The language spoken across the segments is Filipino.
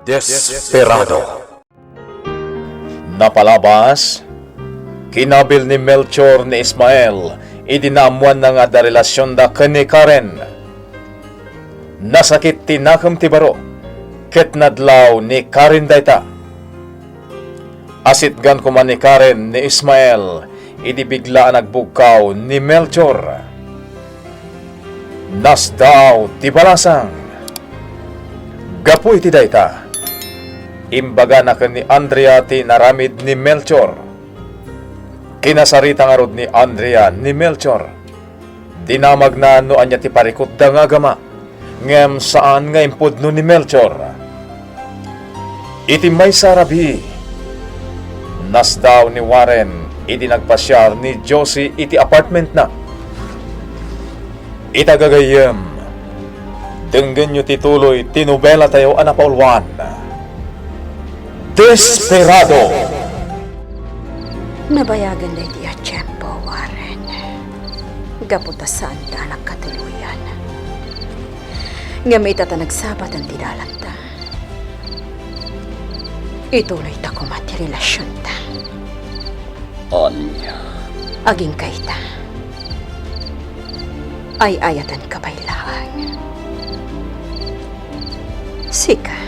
Desperado. Napalabas, kinabil ni Melchor ni Ismael, idinaamuan na nga da relasyon da kani Karen. Nasakit tinakam ti baro, ket nadlaw ni Karen dayta. Asitgan kuman ni Karen ni Ismael, idibigla nagbugkaw ni Melchor. Nasdaw ti balasang. Gapu iti dayta. Imbaga na ni Andrea ti naramid ni Melchor. Kinasarita nga rod ni Andrea ni Melchor. Dinamag na ano anya ti parikot da nga gama. Ngem saan nga impudno ni Melchor. Iti may sarabi. Nasdaw ni Warren iti nagpasyar ni Josie iti apartment na. Itagagayem. Denggan nyo tituloy tinubela tayo anapaulwan. Desperado. Nabayagan na iti atsyempo, Warren. Gaputasan da nagkatuluyan. Nga may tatanagsabat ang tidalanta. Ituloy ta kumati relasyon ta. Anya. Aging kaita. Ay ayatan kapailaan. Sika.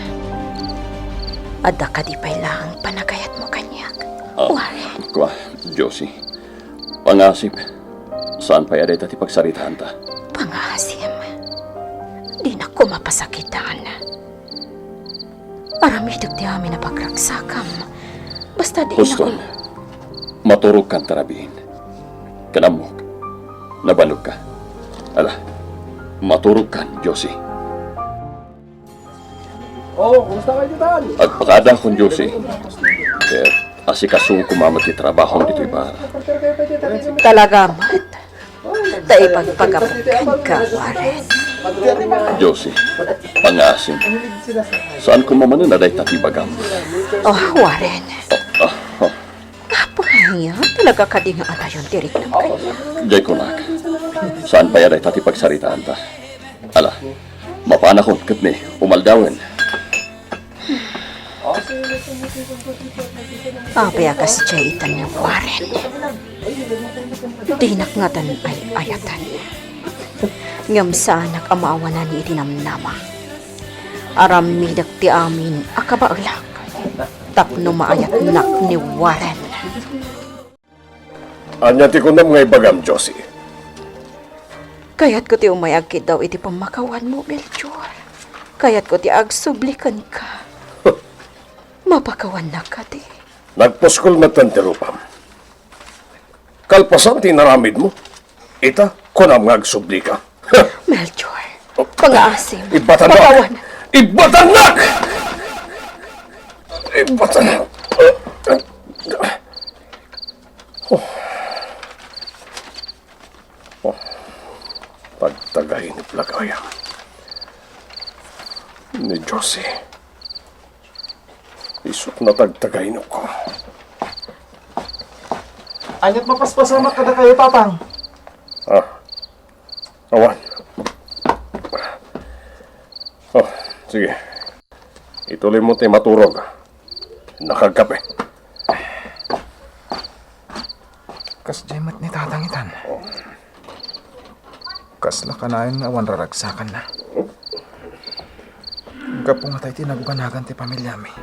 Adda ka di pailangang panagayat mo kanyak. Warren. Kwa, Josie. Pangasip. Saan pa yaday tati pagsaritahan ta? Pangasim. Di na ko mapasakitan. Aramidag ti amin na pagragsakam. Basta di na ko... Huston. Maturog kang tarabihin. Kanamok. Nabalog ka. Ala. Maturog kan, Josie. Kumusta kayo dyan? Agpakada akong Josie. Kaya asikasong kumamag ti trabaho dito iba. Talaga, Mat. Taipagpagapukan ka, Warren. Josie. Pangasim. Saan kumamanan na dahi tati bagam? Oh, Warren. Apaya, talaga ka di nga atayon tirik ng kanya. Jay kunak. Saan pa yaday tati pagsaritaan ta? Ala. Mapanakon kat ni umaldawan. Apaya ka si Jaitan ng Warren. Dinak nga tan ay ayatan. Ngam sanak amawa na ni itinamnama. Aramidak ti amin akabaulak. Tapno maayat nak ni Warren. Anya ti kunam nga ibagam, Josie. Kayat ko ti umayagkit daw iti pamakawan mo, Melchor. Kayat ko ti agsublikan ka. Mapakawan na ka ti. Nagpuskol matantirupam. Kalpasan ti naramid mo. Ita, kunam nga agsubli ka. Melchor, pang-aasim. Ibatanak! Pakawan. Ibatanak! Ibatanak! Pagtagahin ni Plagaya. Ni Josie. Isot na tagtagahin ko. Anyat mapaspasamak ka na kayo, Papang. Awan. Sige. Ituloy mo tayo maturog. Nakagabi. Kas jemat ni tatangitan. Kas lakanayon nga awan raragsakan na. Gapo nga tayo tinaguganagan ti pamilya mi.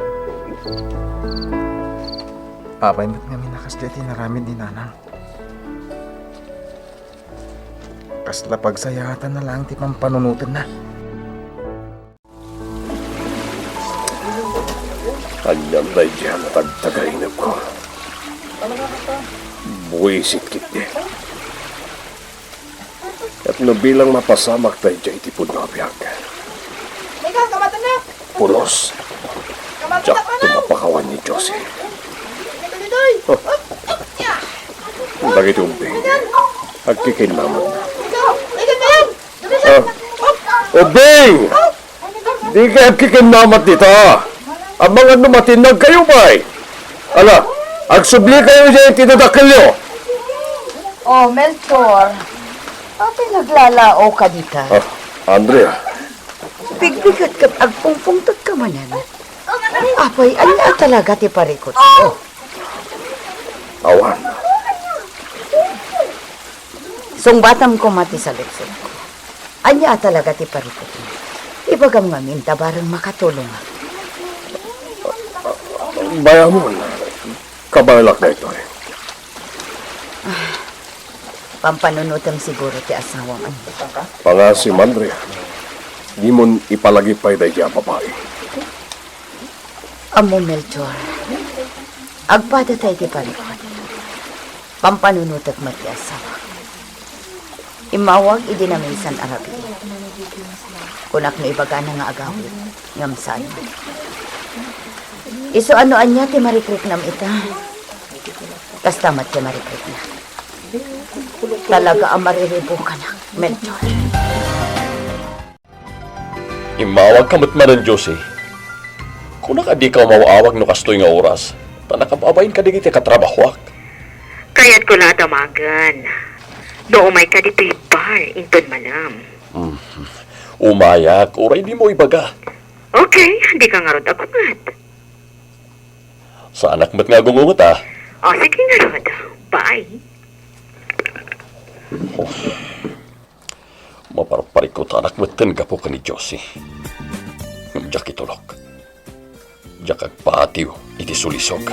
Apay mo't nga minakas di tinaramid ni nanang. Kas lapagsayatan na lang ti pampanunutan na. Anyang tayo dyan tagtagahin ko. Buwisit kit niya. At nabilang mapasamak tayo dyan itipod na abiyag. Ikaw, kamatan na! Pulos. Kamatan Diyak na pa na! tumapakawan ni Josie. Ito ditoy! Bakit umbing? Agkikinlaman. Ikaw! Ikaw na yan! Ubing! Di ka agkikinlamat dito. Ang mga numatinag kayo ba eh? Ala, agsubli kayo dyan tinadakilyo. Oh, Melchor. Ate naglalao ka dita. Andrea, Bigbigat ka agpungpungtot ka manan. Apay, anya talaga ti parikot mo? Awan. Sungbatam ko mati sa luksod ko. Anya talaga ti parikot mo. Ibagam nga minta barang makatulong ako. Bayamon. Kabalak na ito eh. Pampanunutam siguro ti asawang ano. Panga si Mandre. Di mo ipalagi pa ito ang babae. Amo Melchor. Agpada tayo ti parikot. Pampanunutak mati asawa. Imawag idinaminsan arabi. Kunak na ibaga na nga agawit. Ngamsan. Iso ano anya ti marikrik nam ita. Kastamat ti marikrik na. Talaga ang mariribo ka na, Melchor. Imawag ka matmanan, Jose. Kung di ka mawawag no kastoy nga oras, tanakababayin ka digiti katrabahwak. Kaya't ko na tamagan. Doon may kadito'y bar, intod manam. Umayak, oray di mo ibaga. Okay, hindi ka nga rod ako ngat. Sa anak mo't nga gungungot ah. O, sige nga rod. Bye. Maparparikot anak mo't gapo ka ni Josie. Diyak itulok. Diyak agpatiw, iti sulisog.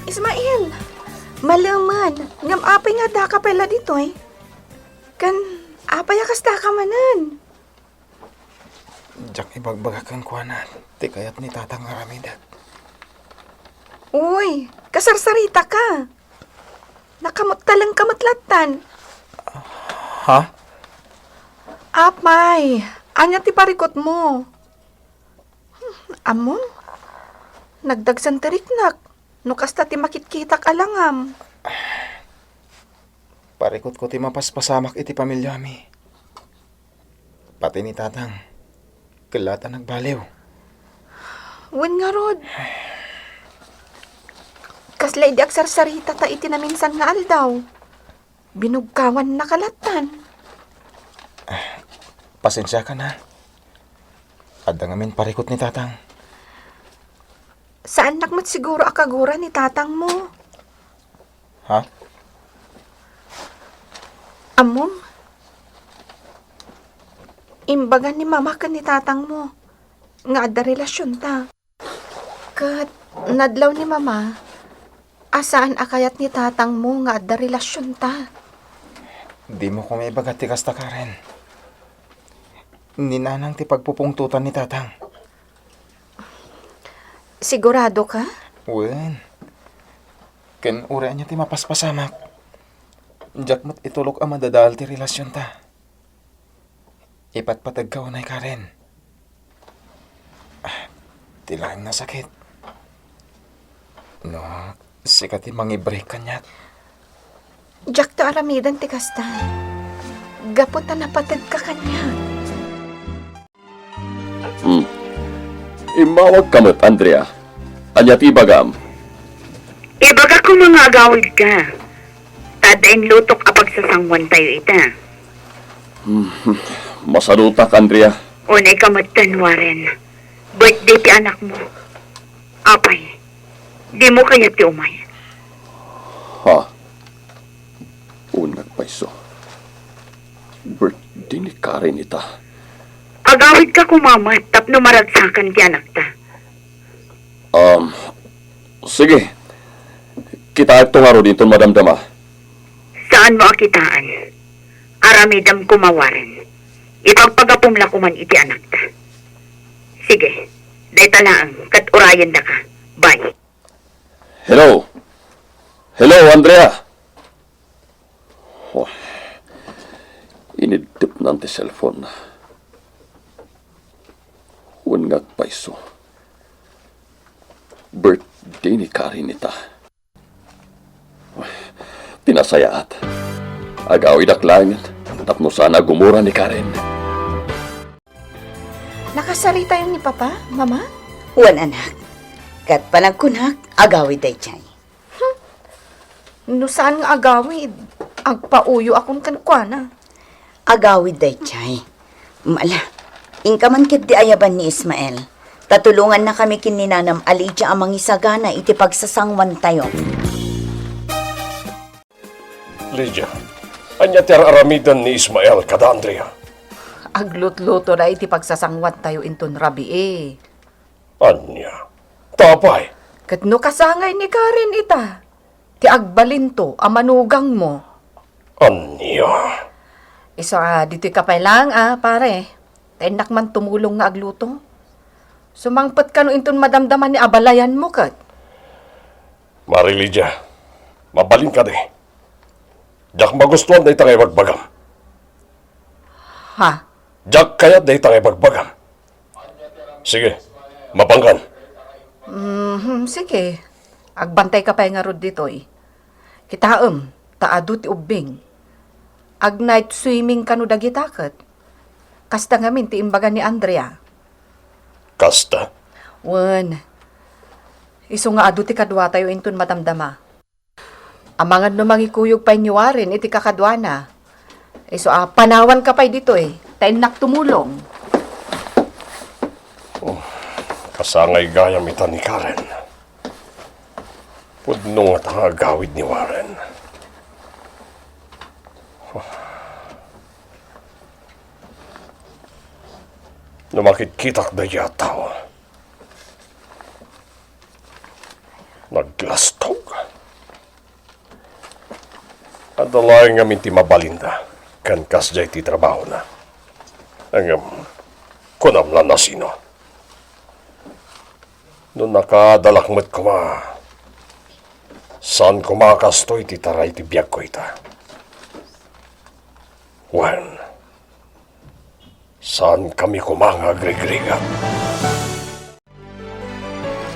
Ismael, malaman, ngam apay nga da ka pala dito eh. Kan, apay akas da ka manan. Jak ibagbagakan ko na. Ti kayat ni tatang aramidat. Uy, kasarsarita ka. Nakamot talang kamatlatan. Ha? Apay, anya ti parikot mo. Amon, nagdagsan tiriknak. No kasta ti makitkitak alangam. Parikot ko ti mapaspasamak iti pamilyami. Pati ni tatang. Kilata nagbaliw. Wen nga rod. Kaslay di agsarsarita ta iti naminsan nga aldaw. Binugkawan na kalatan. Pasensya ka na. Adda ngamin parikot ni tatang. Saan nakmat siguro akagura ni tatang mo? Ha? Amom? Imbagan ni mama ka ni tatang mo. Nga adda relasyon ta. Kat nadlaw ni mama, asaan akayat ni tatang mo nga adda relasyon ta. Di mo ko may bagat ti kasta ka rin. Ninanang ti pagpupungtutan ni tatang. Sigurado ka? Wen. Ken ure niya ti mapaspasamak. Diyak mo't itulok ang madadal ti relasyon ta. Ipatpatag ka unay ka rin. Tilaing na sakit. No, sikat ti mangi-break kanyak. Jack to aramidan ti kasta. Gapot na napatag ka kanya. Imawag ka mo't, Andrea. Anya ti bagam. Ibaga ko mga agawid ka. Tadain lutok apag sasangwan tayo ita. Masarutak, Andrea. Unay ka magtanwarin. Birthday ti anak mo. Apay, di mo kaya ti umay. Ha? Unag paiso. Birthday ni Karen ita. Agawid ka kumama, tapno maragsakan ti anak ta. Sige. Kita ito nga ro dito, madamdama. Saan mo akitaan? Aramidam kumawaran. Ipagpagapumla ko man iti anak ta. Sige, day talaang, kat urayan na ka. Bye. Hello? Hello, Andrea? Oh, inidip nanti cellphone na. Ungat paiso. Birthday ni Karin ita. Oh, pinasayaat. Agawid aklangan. Tapno sana gumura ni Karen. Nakasarita yun ni Papa, Mama? Wan anak. Kat panagkunak, agawid day chay. No saan nga agawid? Agpauyo akong kankwana. Agawid day chay. Mala, ingkaman kit di ayaban ni Ismael. Tatulungan na kami kininanam Alicia ang mangisagana iti pagsasangwan tayo. Lydia, anya ti aramidan ni Ismael kada Andrea. Aglutluto na iti pagsasangwan tayo inton rabi eh. Anya, tapay. Kat no kasangay ni Karen ita. Ti agbalinto, amanugang mo. Anya. Isa, dito ka pa lang pare. Tenak man tumulong nga agluto. Sumangpat ka no inton madamdaman ni abalayan mo kat. Mari Lydia, mabalin ka de. Diyak magustuhan da itangay bagbagam. Ha? Diyak kayat da itangay bagbagam. Sige, mapanggan. Sige. Agbantay ka pa nga rod dito eh. Kitaam, taado ti ubing. Ag night swimming ka no dagitakat. Kasta ngamin ti imbaga ni Andrea. Kasta. Wan. Iso nga adu ti kadwa tayo inton madamdama. Amangan no mangikuyog pa inyuwarin iti kakadwana. Iso panawan ka pa dito eh. Tainak tumulong. Kasangay gayam ita ni Karen. Pudno nga tanga gawid ni Warren. Numakit-kitak da yataw. Naglastog. Adalay nga minti mabalinda. Kan kasjay ti trabaho na. Ang kunam lang na sino. Noon nakadalakmat ko saan kumakastoy ti taray ti biyag ko ita. When? Saan kami kumangagrig-rigat?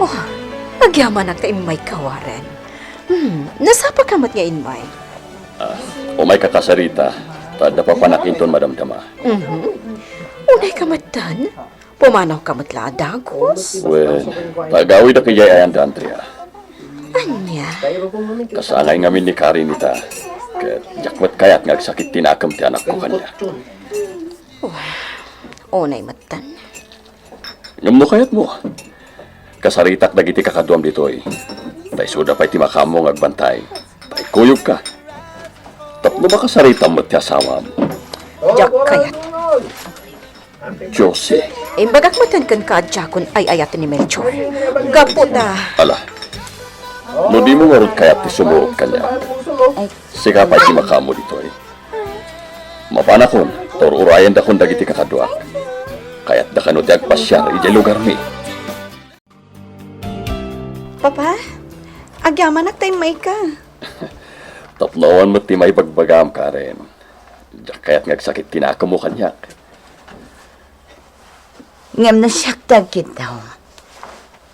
Oh, agyaman ang taimay kawaran. Nasapa ka mat nga inmay. O may kakasarita, tada pa panakinton madamdama. Unay ka matan? Pumanaw ka matla dagos? Well, tagawid na kaya ayan da Andrea. Anya? Kasangay ngamin ni Karin ita. Kaya jakmat kaya't ngagsakit tinakam ti anak ko kanya. Unay matan. Ngam no kayat mo. Kasaritak dagiti kakaduam ditoy. Tay suda pa'y timakamo ngagbantay. Tay kuyog ka. Tapno ba kasaritam mo ti asawa mo? Jak kayat. Josie. Imbagak matan kan kaadjakon ay ayatan ni Melchor. Gaputa. Ala. No di mo ngarot kaya't ti sumuot kanya. Siga pa'y timakamo ditoy. Mapanakon, urayan da kon dagiti kakaduak. Kaya't da kano ti agpasyar iti lugar mi. Papa, agyaman at taimay ka. Tapnawan mo ti may pagbagam, Karen. Kaya't ngagsakit tinakam mo kanyak. Ngam na siyak dagkit daw.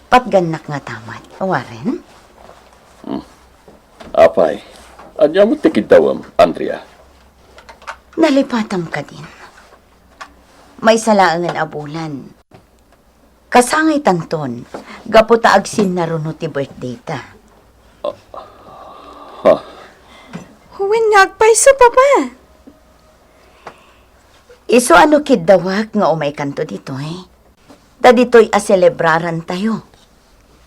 Patganak nga tamat. Warren? Apay, anya mo tikid dawam, Andrea. Nalipatam ka din. May salaangan abulan. Kasangay tanton, gaputa agsin na runo ti birthday ta. Huwin nagpaiso, Papa. Iso ano kidawak nga umay kanto dito eh. Da dito'y aselebraran tayo.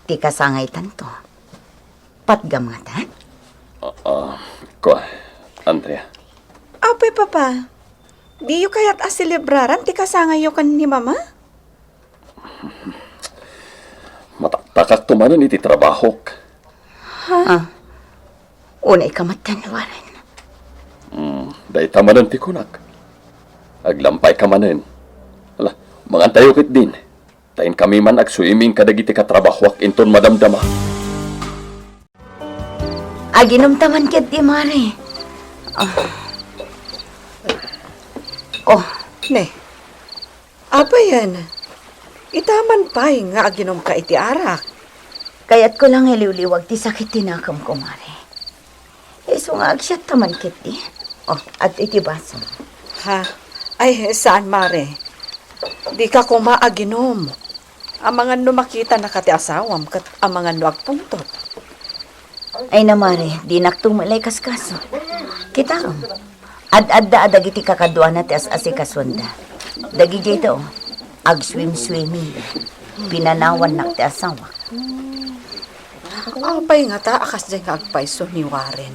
Ti kasangay tanto. Patgam nga ta? Ko, Andrea. Apay, Papa. Di yu kaya't aselebraran ti kasangayo kan ni Mama? Mataktakak tumanan iti trabahok. Unay kamatan, Warren. Day tamanan ti kunak. Aglampay ka manen. Ala, mangantayo kit din. Tayin kami man agsuiming kadagiti katrabahwak inton madamdama. Aginom taman kit di mare. Ne, apa yan? Itaman pa'y nga aginom ka iti arak. Kaya't ko lang iliwliwag ti sakit tinakam ko, mare. Iso nga agsyat taman kit di. At iti baso. Ha? Ay, saan, Mare? Di ka kumaaginom. Amangan no makita na kati asawam kat amangan no agpuntot. Ay na, mare, di naktumalay kaskaso. Kita o. Ad-adda adagiti kakadwa na ti as-asikaswanda. Dagi jay to, ag-swim-swimming. pinanawan nak ti asawa. Apay nga ta, akas dyan nga agpaiso ni Warren.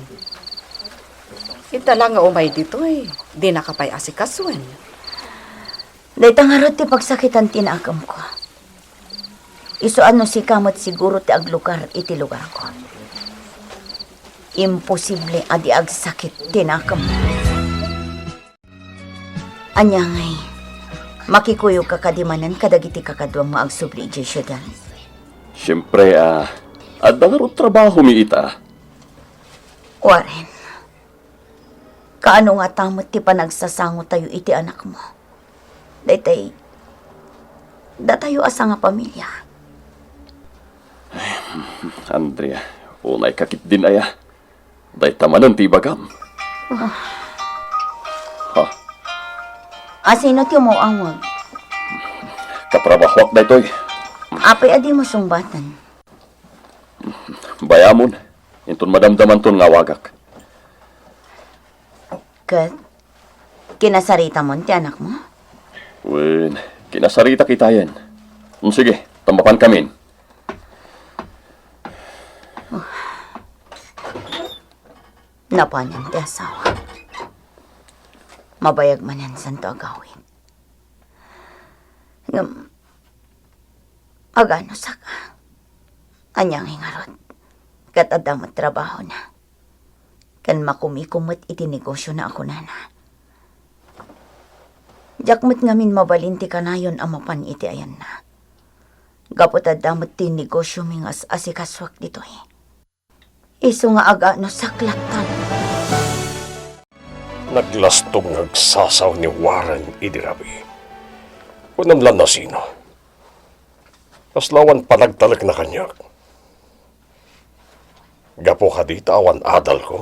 Ita lang nga umay dito eh. Di nakapay asikaswen. Dahil tangarot ti pagsakitan tinakam ko. Iso ano si kamot siguro ti aglugar iti lugar ko. Imposible adi agsakit tinakam ko. Anya ngay, makikuyo ka kadimanan kadagiti kakadwang maagsubli di syudad. Siyempre, at nangarot trabaho mi ita. Warren, kaano nga tamot ti panagsasango tayo iti anak mo? Datayo asa nga pamilya. Andrea, unay kakit din aya. Day tamanan ti bagam. Asino ti mo awag? Katrabahwak daytoy. Apay adi mo sungbatan. Bayamon, inton madamdaman ton nga wagak. Kat, kinasarita mo ti anak mo? Wen, kinasarita kita yan. Sige, tambapan kamin. Napanan ti asawa. Mabayag man yan santo agawin. Agano saka. Anyang hingarot. Kat adamot trabaho na. Kan makumikumot iti negosyo na ako nana. Jakmat ngamin mabalinti kanayon amapan iti ayan na. Gapot adamot ti negosyo mingas asikaswak dito eh. Iso nga agano saklatan. Naglastong nagsasaw ni Warren idirabi. Kunamlan na sino. Kaslawan panagtalag na kanyak. Gapo ka dita awan adal ko.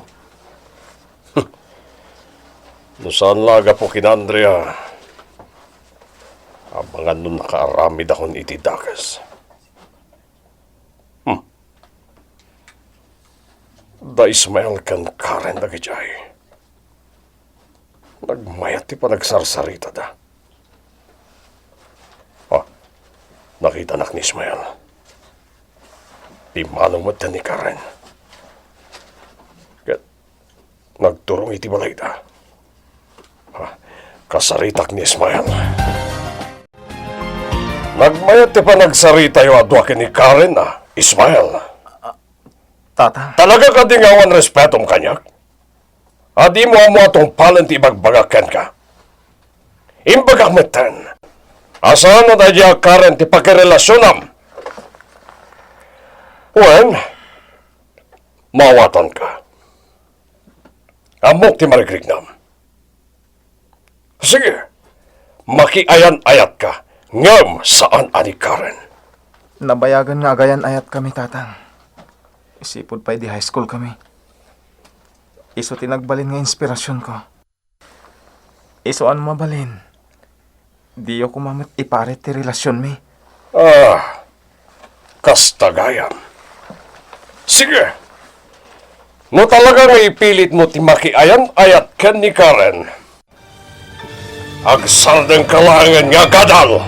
Nusan laga po kina Andrea. Abangan nun nakaaramid akong iti dakas. Da Ismael kan Karen da gijay. Nagmayat ti pa nagsarsarita da. Nakita anak ni Ismael. Di manong ni Karen. Kat nagturong iti balay da. Kasaritak ni Ismael. Nagmayat ti pa nagsarita yung adwakin ni Karen Ismael. Tata, Talaga ka dingawan respetom kanyak? Adi mo atong palan ti ibagbagakan ka. Imbagak metan. Asahan na tayo Karen ti pakirelasyon Wen, mawatan ka. Amok ti marikrignam. Sige, makiayan-ayat ka. Ngam saan ani Karen. nabayagan nga agayan ayat kami, tatang. Isipod pa di high school kami. Iso tinagbalin nga inspirasyon ko. Iso an mabalin. Di ako mamit iparet ti relasyon mi. Kastagayan. Sige. No talaga nga ipilit mo ti makiayan-ayat ken ni Karen. Agsaldeng kalangan nga gadal.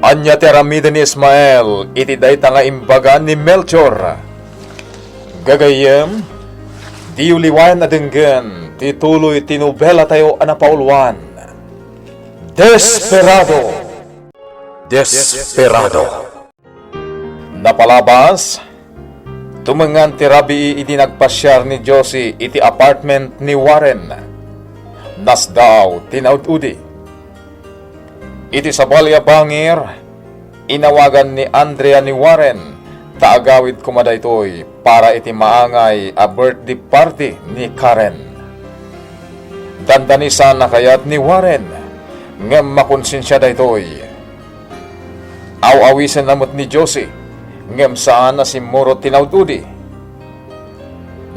Anya ti aramiden ni Ismael, iti dayta nga imbaga ni Melchor. Gagayem, di uliwan na denggen, tituloy tinubela tayo anapauluan. Desperado! Desperado! Napalabas, tumangan ti Rabi iti nagpasyar ni Josie iti apartment ni Warren. Nas daw tinaud-udi. Iti sabalya bangir, inawagan ni Andrea ni Warren, taagawid kumadaytoy para iti maangay a birthday party ni Karen. Dandanisan na kayat ni Warren, ngem makonsensya daytoy. Aw-awisan namot ni Josie, ngem saan na si Muro tinaududi.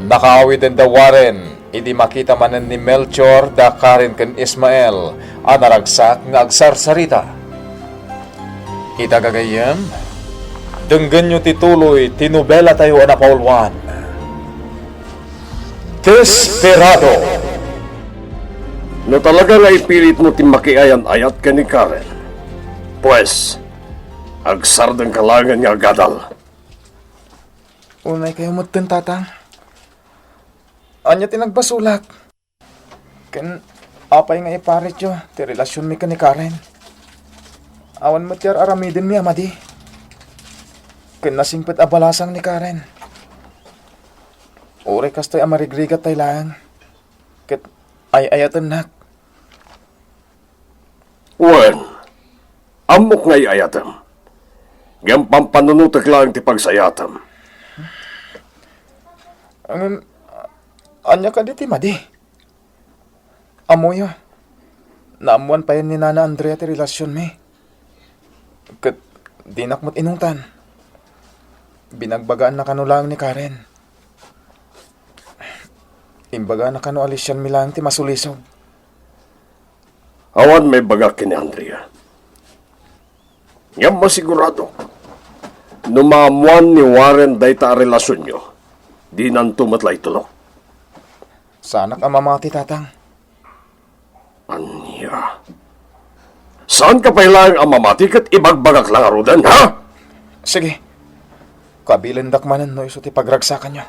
Nakaawid din da Warren, idi makita manen ni Melchor da Karen ken Ismael anaragsak nga agsarsarita. Itagagayem, denggen nyo tituloy tinubela tayo anapaulwan. Desperado! No talaga nga ipilit mo timakiayan-ayat ka ni Karen. Pues, agsardang kalangan nga gadal. Unay kayo mutin, tatang. Anya tinagbasulak. Ken, apay nga iparit yo, ti relasyon mi ka ni Karen. Awan mo tiyar aramidin mi, amadi. Ken nasingpit abalasang ni Karen. Ure kastoy amarigrigat tay lang. Ket, ay-ayatan nak. Wen, amok nga iayatam. Ngam pampanunutak lang ti pagsayatam. Anya ka di ti madi. Amoyo. Naamuan pa yan ni Nana Andrea ti relasyon mi. Ket, di nakmot inungtan. Binagbagaan na kano lang ni Karen. Imbaga na kano alisyan mi lang ti masulisog. Awan may bagak kini Andrea. Ngam masigurado. Numamuan ni Warren dayta a relasyon nyo. Di nan tumatlay tulok. Sana ka mamati, tatang. Anya. Saan ka pa ilang ang mamati kat ibagbagak lang arudan, ha? Sige. Kabilan dakmanan no iso ti pagragsakan nyo.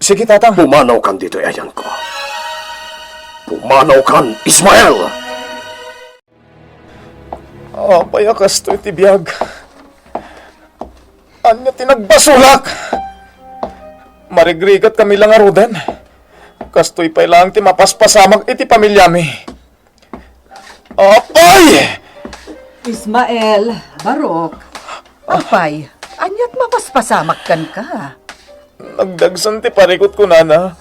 Sige, tatang. Pumanaw kan dito, ayan ko. Pumanaw kan, Ismael! Apay kastoy ti biyag. Anya tinagbasulak. Marigrigat kami lang arudan. Kastoy pa ilang ti mapaspasamag iti pamilya mi. Apay! Ismael, Barok. Apay, anyat mapaspasamak kan ka. Nagdagsan ti parikot ko, nana.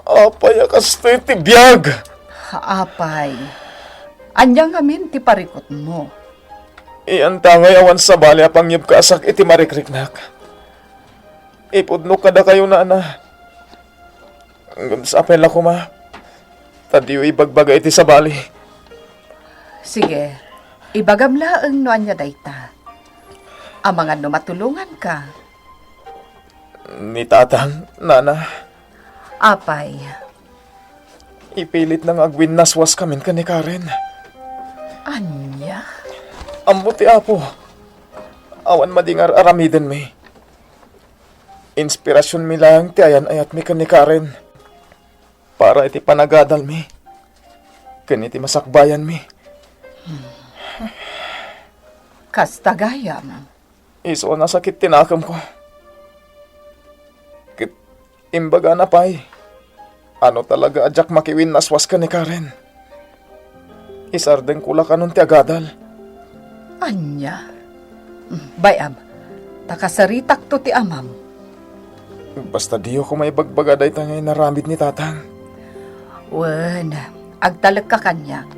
Apay kastoy ti biyag. Apay, anyang amin ti parikot mo. Iyan tangay awan sa bali apang yub kaasak iti marikriknak. Ipudno kada kayo, nana. Hanggang sa apel ako, ma. Tadiyo ibagbaga iti sa bali. Sige, ibagamlaang no anya dayta. Amangan no matulungan ka. Ni tatang, nana. Apay, Ipilit nang agwin naswas kamin ka ni Karen. anya? Ambuti apo. Awan madingar aramiden mi. Inspirasyon mi lang ti ayan ayat mi ka ni Karen. Para iti panagadal mi. Ken iti masakbayan mi. Kastagayam. Iso na sakit tinakam ko. Kit imbaga na pay. Ano talaga adyak makiwin naswas ka ni Karen. Isardeng kula kanon ti agadal. Anya? Bayam, takasaritak to ti amam. Basta diyo ko may bagbaga day tangay naramid ni tatang. Wen, agtalag ka kanya.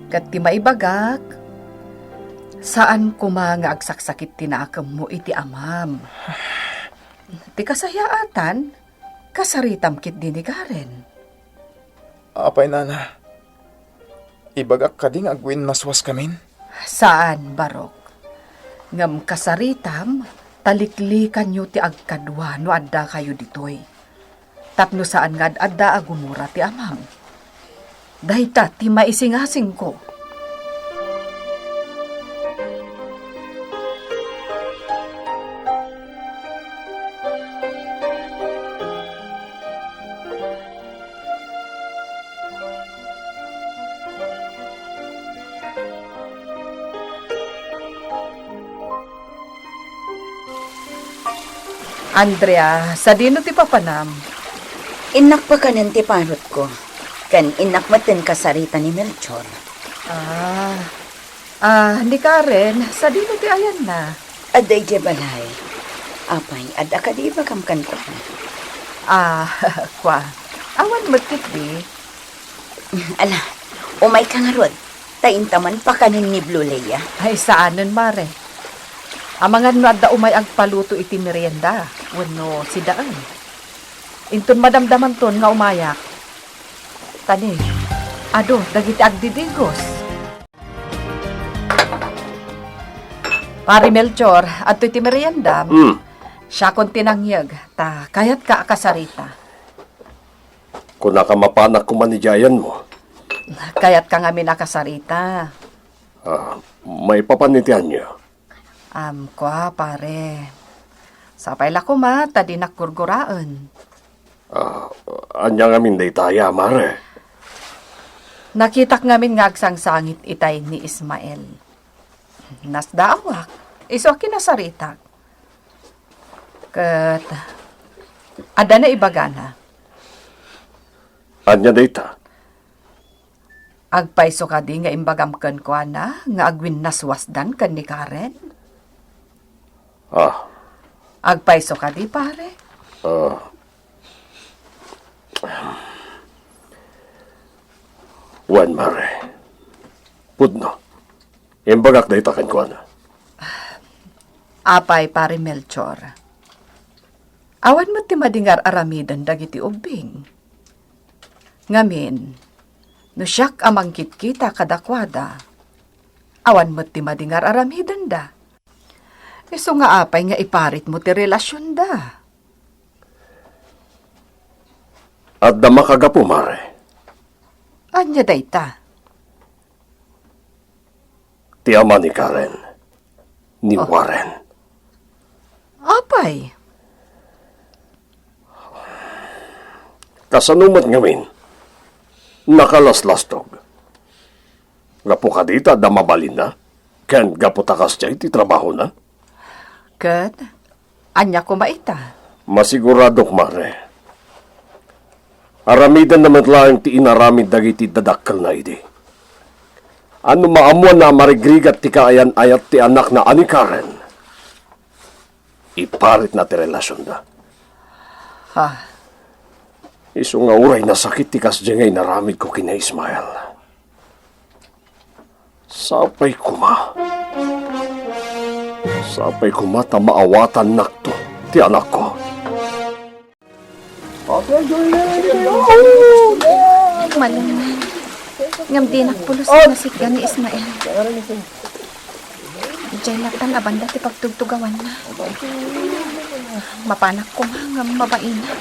Kat ti maibagak, saan ko mga agsaksakit tinakam mo iti amam. Ti kasayaatan, kasaritam kit din ni Karen. Apay, nana. Ibagak ka ding agwin naswas kamin. Saan, Barok? Ngam kasaritam, taliklikan nyo ti agkadwa no adda kayo ditoy. Tapno saan nga adda agumura ti amam. Dahita ti maisingasing ko. Andrea, sa dino ti papanam? Inak pa kanan ti parot ko. Kan inak maten kasarita ni Melchor. Ni Karen, sa dino ti ayan na? Aday je balay. Apay, ada ka di ba kamkan ko? Kwa, awan magkit di. Ala, umay ka nga rod. Taintaman pa kanin ni Blue Leia. Ay, saanan mare? Amangan no adda umay agpaluto iti merienda. Wano si daan. Inton madamdaman ton nga umayak. Tani, ado, dagiti agdidigos. Pari Melchor, adto iti merienda. Siya kon tinangyag, ta kayat ka akasarita. Kung nakamapanak kumanijayan mo, Kaya't ka nga nakasarita. may papanitian niyo. Kwa, pare. Sapay la ko ma, tadi nakgurguraan. Anya nga min daytaya, mare. Nakitak ngamin nga agsangsangit itay ni Ismael. Nasdaawak, iso kinasarita. Kat, ada na ibagana. Anya dayta. Agpaiso ka di nga imbagamkan ko na, nga agwin naswasdan kan ni Karen. Agpaiso ka di, pare? Wan, mare. Pudno. Imbagak dayta kan ko na. Apay, pare Melchor. Awan mo ti madingar aramidan dagiti ubing. Ngamin, no siyak amang kita kadakwada, awan mo ti madingar aramidan da. Iso nga apay nga iparit mo ti relasyon da. At dama kagapo, mare. Anya dayta? Ti ama ni Karen. Ni Warren. Apay, Kasanumat ngamin. Nakalaslastog. Gapo ka dita, damabalin na. Ken gapo takas siya iti trabaho na. kat, anya ko maita. Masiguradok, mare. Aramidan naman lang ti inaramid dagiti dadakkel na idi. Ano maamuan na marigrigat ti kaayan ayat ti anak na ani Karen. Iparit na ti relasyon na. Iso nga uray na sakit ti kasdyangay naramid ko kina Ismael. Sapay kuma. Sapay kuma ta maawatan nakto ti anak ko. Malangan. Ngam di nakpulos na sikyan ni Ismael. Diyay latan abanda ti pagtugtugawan na. Mapanak ko nga ngam mabain na.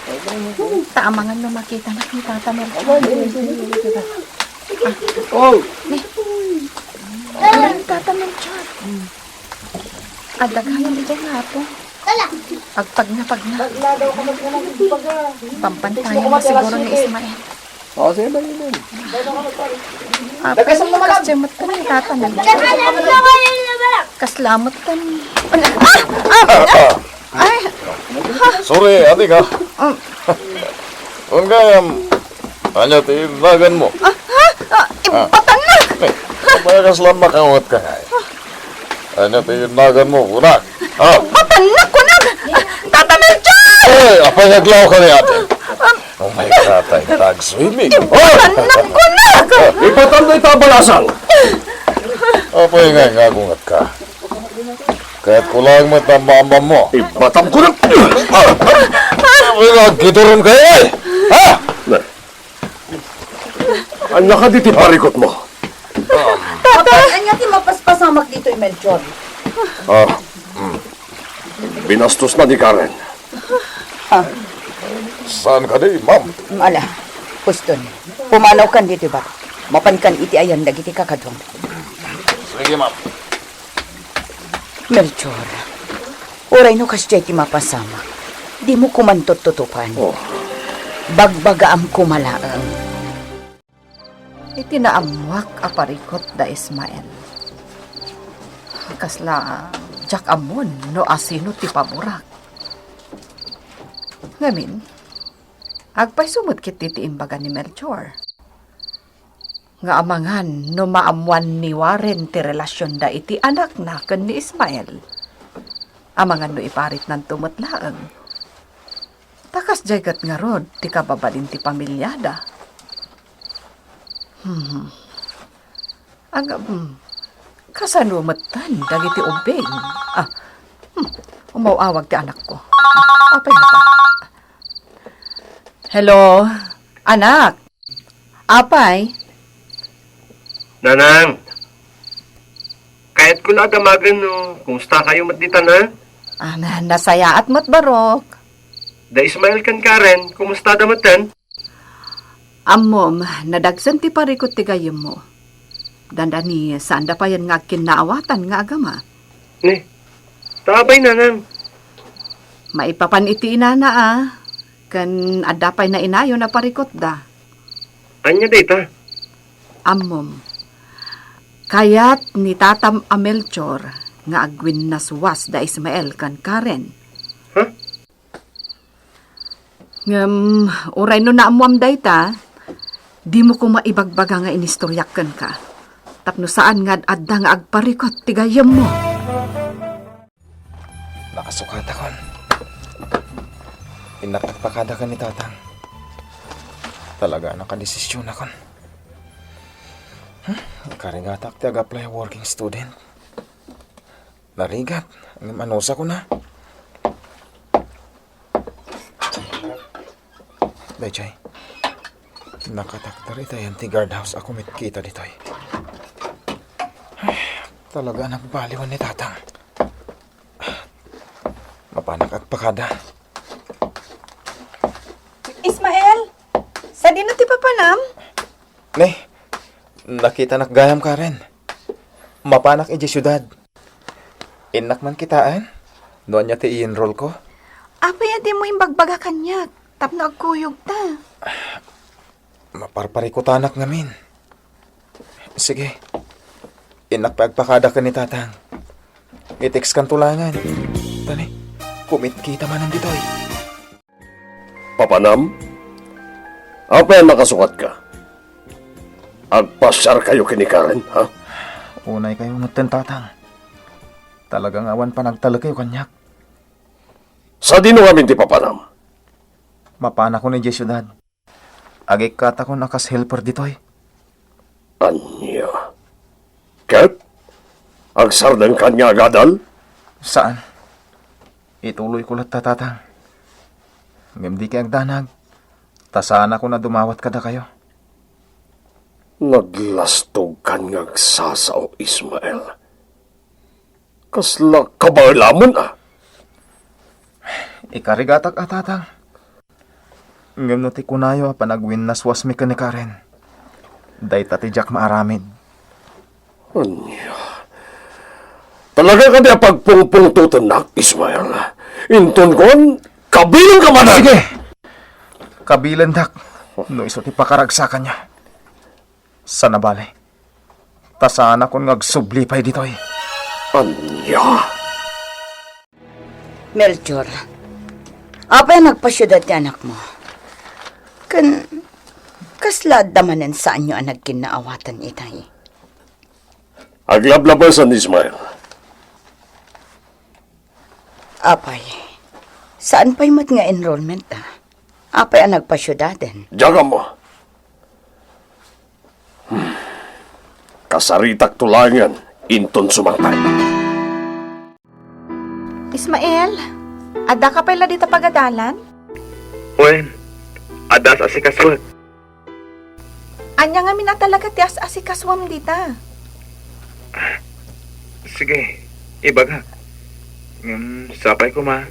Taamangan no makita na ni Tata Melchor. Tata Melchor. Adaghayan di dyan nga po. Agpag na. Pampantayan mo siguro ni Ismael. Apay, kasyamat ka ni Tata Melchor. Kaslamot ka ni... Sorry, ate ka. Ungayam, anya tinagan mo. Patanak! Kaya kaslam makawat ka nga. Anya tinagan mo, unak. Patanak ko na! Tata Melchor! Apa naglaw ka ni ate? Oh my God, ay tag-swimming. Patanak ko na! Ipatan na itabalasan! Apa yung nga gungat ka? Kaya't kulang mo ang mama mo. Ibatam ko na! Nagkiturong kayo eh! Ha? Anya ka diti parikot mo? Papa, anya ti mapaspasamak dito, Melchor. Binastos na ni Karen. Saan ka di, ma'am? Ala, puston. Pumanaw kan dito ba? Mapankan iti ayan dagiti kakadwang. Sige, ma'am. Melchor, oray no kasya ti mapasama. Di mo kumantot tutupan. Bagbagaam kumalaang. Itinaamuak aparikot da Ismael. Kasla, jak amon no asino ti paburak. Ngamin, agpay sumut kit ti imbaga ni Melchor. Nga amangan no maamuan ni Warren ti relasyon da iti anak na ken ni Ismael. Amangan no iparit ng tumutlaang. Takas jagat nga rod ti kababalin ti pamilyada. Kasanumatan dagiti ubing. Umawawag ti anak ko. Apay na ta. Hello, anak. Apay. Nanang, kahit ko na agamagan no, kumusta kayo matditan ha? Nasaya at matbarok. Da Ismael kan Karen, kumusta damatan? Amom, nadagsan ti parikot ti gayem mo. Dandani, saan da pa yan nga kinaawatan nga agama? Ne, tabay na nang. Maipapan iti inana kan adapay na inayo na parikot da. Anya data? Amom, kayat ni Tatam Amelchor nga agwin naswas da Ismael kan Karen. Ha? Ngam, uray no na amuam dayta, di mo ko maibagbaga nga inistoryakan ka. Tapno saan nga adda nga agparikot ti gayem mo. Nakasukat akon. Inakagpakada ka ni tatang. Talaga nakadesisyon akon. Karigatak ti ag-apply working student. Narigat. Ang manusa ko na. Daychay. Nakataktar ito yan ti guardhouse ako mitkita dito eh. Talaga nagbaliwan ni tatang. Mapanak agpakada. Ismael, sa dino ti papanam? Ne, nakita nakgayam ka rin. Mapanak iji syudad. Inak man kitaan. Noon niya ti i-enroll ko. Apa yan di mo imbagbaga kanyak? Tapno agkuyog ta. Maparparikutanak ngamin. Sige. Inak pagpakada ka ni tatang. I-text kan tulangan. Tani, kumit kita man nandito eh. Papanam? Apa yan nakasukat ka? Agpasyar kayo kini Karen, ha? Unay kayo ngutin tatang. Talagang awan pa nagtala kayo kanyak. Sa dino kami ti papanam? Mapana ko ni syudad. Agik kata ko nakas helper dito eh. Anya? Kat? Agsar ng kanya gadal? Saan? Ituloy ko lang tatang. Ngam di kay agdanag. Tasana ko na dumawat kada kayo. Naglastog kan ngagsasao, Ismael. Kasla kabarlamon Ikarigatak tatang. Ngam no ti kunayo panagwin naswas mi ka ni Karen. Day tati Jack maaramid. Anya? Talaga ka di pagpungpung tutunak, Ismael. Inton kon, kabilang ka man. Sige! Kabilan dak. No iso ti pakaragsakan niya. Sana bale. Tasana kon ngagsubli pa'y dito eh. Anya? Melchor, apa yan nagpasyudad ti anak mo? Kasla damanen saan nyo ang nagkinaawatan itay? Aglablabasan, Ismael. Apay, saan pa'y mat nga enrollment Apay ang nagpasyudaden? Diyaga mo. Kasaritak tulangan, inton sumangtay. Ismael, adda ka pala dito pagadalan? Wen, adas asikaswat. Anya nga mina talaga ti asikaswam dita. Sige, ibaga. Sapay ko ma.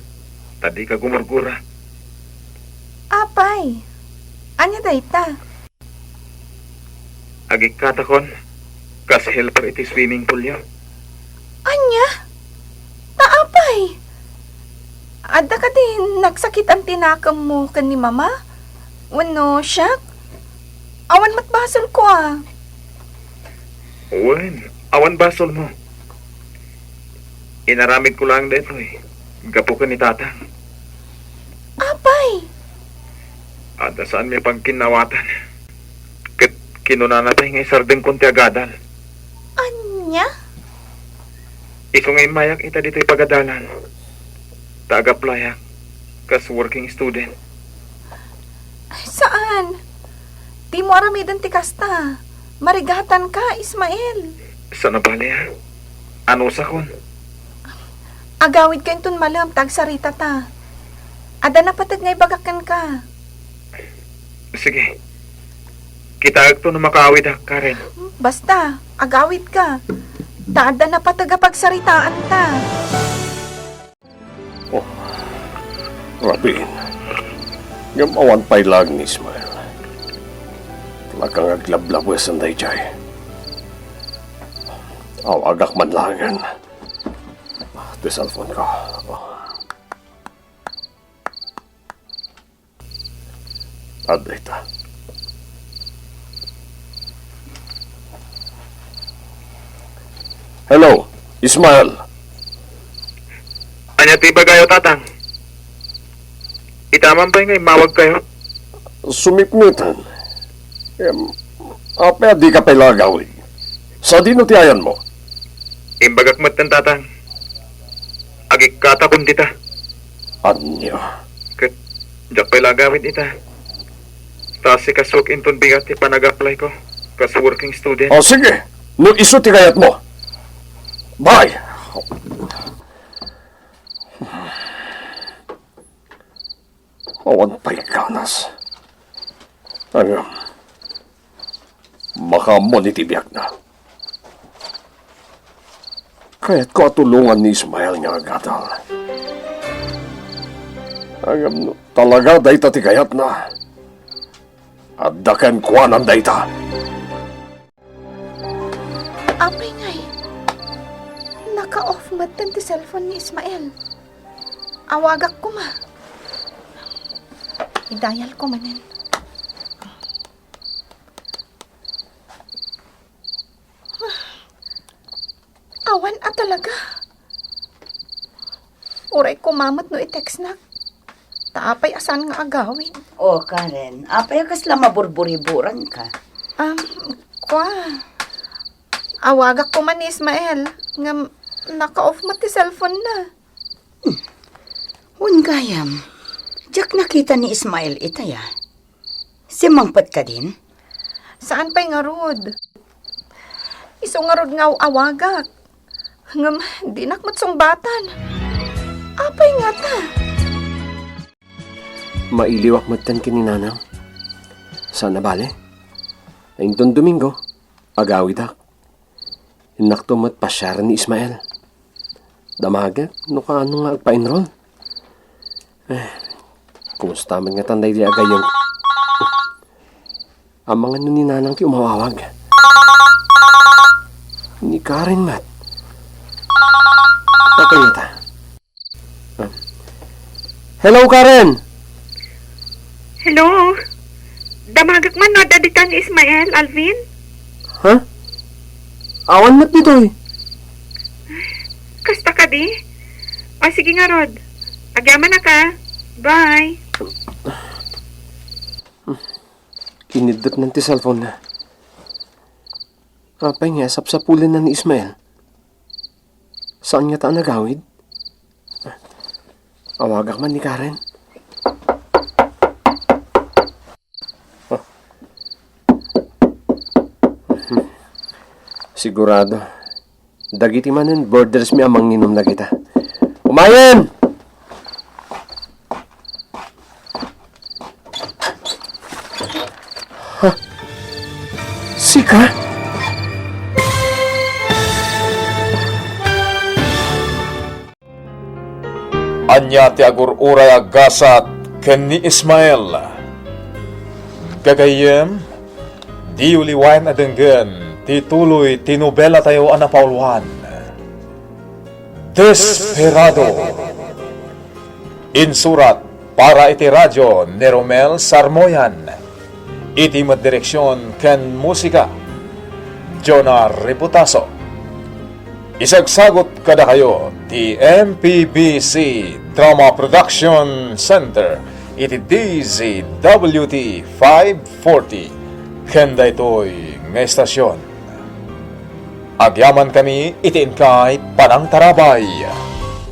Tadi ka gumurgura. Apay, anya dayta? Agik katakon. Kas helper iti swimming pool yun. Anya? Taapay? Adda ka din nagsakit ang tinakam mo kan ni mama? Wano, siyak? Awan matbasol ko Wen, awan basol mo. Inaramid ko lang dito eh. Gapo ka ni tatang. Apay? Ada saan may pagkinawatan. Kinunanatay nga isardeng konti agadal. Anya? Ikaw ngay mayak ita dito'y pagadalan. Taga-playak. Kas working student. Saan? Di mo aramidan ti kasta. Marigatan ka, Ismael. Sana bali ha? Ano sa kon? Agawid ka intun malam, tagsarita ta. Ada na patag ngay bagakan ka. Sige. Kita to na makaawid ha, Karen. Basta, agawid ka. Taada na patagapagsaritaan ta. Rabin, yung awan pay lang ni Ismael. Nakangaglablabwes ang dayjay. Awagak man langan. Ito cellphone ko. Aday ta. Hello, Ismael. Anya tiba kayo, tatang. Itaman pa ngay, mawag kayo. Sumipnutan. Apa di ka pailagaw? Sa dino tiyayan mo? Imbagak matan, tatang. Agik katakon kita. Anyo. Kat, jak pa'y lagawin ita. Tapos si kasuk inton bigat ipanag-apply ko. Kas working student. O sige, no iso ti kayat mo. Bye! Awan pa'y ganas. Ano? Makamon itibiyak na. Kaya't ko atulungan ni Ismael nga agatal. Agam talaga dayta ti kayat na. At dakan kuanan dayta. Apay ngay. Naka-off matan ti cellphone ni Ismael. Awagak ko ma. Idayal ko manin. Awan talaga. Uray ko mamot no i-text na. Taapay asan nga agawin. O, Karen, apay kasla maburburiburan ka. Kwa. Awagak ko man ni Ismael. Nga naka-off mo ti cellphone na. Gayam, jak nakita ni Ismael itaya. Simangpat ka din? Saan pa'y nga rod? Iso nga rod nga awagak. Ngam, di nakmatsong batan. Apay nga ta. Mailiwak matan kininanaw. Sana bale? Ayun Domingo, agawid ak. Inaktumat pasyar ni Ismael. Damagat, no ka ano nga agpa-enroll. Kumusta man nga tanday di agay yung... Ang mga naninanang ti umawawag. Ni Karen mat. Patay yata. Hello, Karen! Hello? Damagak man no, daditan ni Ismael, Alvin? Ha? Awan mat dito eh. Kasta ka di? O sige nga, Rod. Agyaman na ka. Bye. Kinidot ng ti cellphone na. Apay nga, sapsapulin na ni Ismael. Saan niya ta nagawid? Awagak man ni Karen. Sigurado. Dagiti manen, borders mi amang ninom na kita. Umayan! Ha? Sika? Anya ti agur-uray agasat ken ni Ismael. Gagayem, di uliwain adenggen tituloy tinobela tayo anapauluan. Desperado. Insurat para iti radyo ni Romel Sarmoyan. Iti direksyon ken musika Jonah Reputaso. Isagsagot kada kayo ti MPBC Drama Production Center iti DZWT 540 kenda ito'y nga estasyon. Agyaman kami iti inkay Panang Tarabay.